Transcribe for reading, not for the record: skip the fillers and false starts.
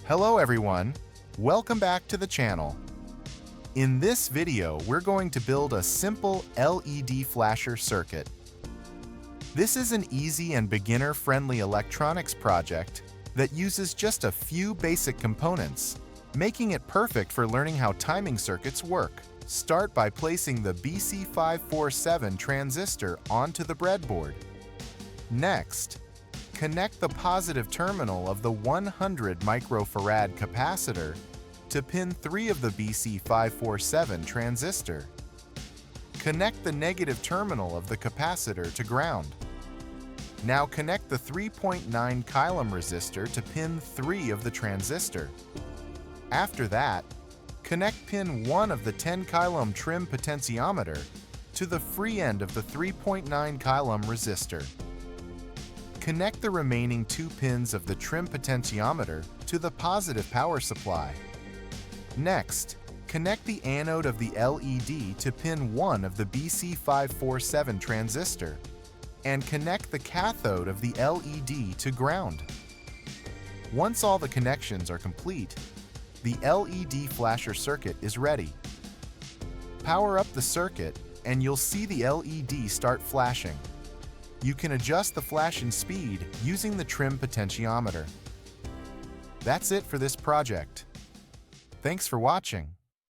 Hello everyone, welcome back to the channel. In this video, we're going to build a simple LED flasher circuit. This is an easy and beginner-friendly electronics project that uses just a few basic components, making it perfect for learning how timing circuits work. Start by placing the BC547 transistor onto the breadboard. Next, connect the positive terminal of the 100 microfarad capacitor to pin 3 of the BC547 transistor. Connect the negative terminal of the capacitor to ground. Now connect the 3.9 kilo resistor to pin 3 of the transistor. After that, connect pin 1 of the 10 kilo trim potentiometer to the free end of the 3.9 kilo resistor. Connect the remaining 2 pins of the trim potentiometer to the positive power supply. Next, connect the anode of the LED to pin 1 of the BC547 transistor and connect the cathode of the LED to ground. Once all the connections are complete, the LED flasher circuit is ready. Power up the circuit and you'll see the LED start flashing. You can adjust the flashing speed using the trim potentiometer. That's it for this project. Thanks for watching.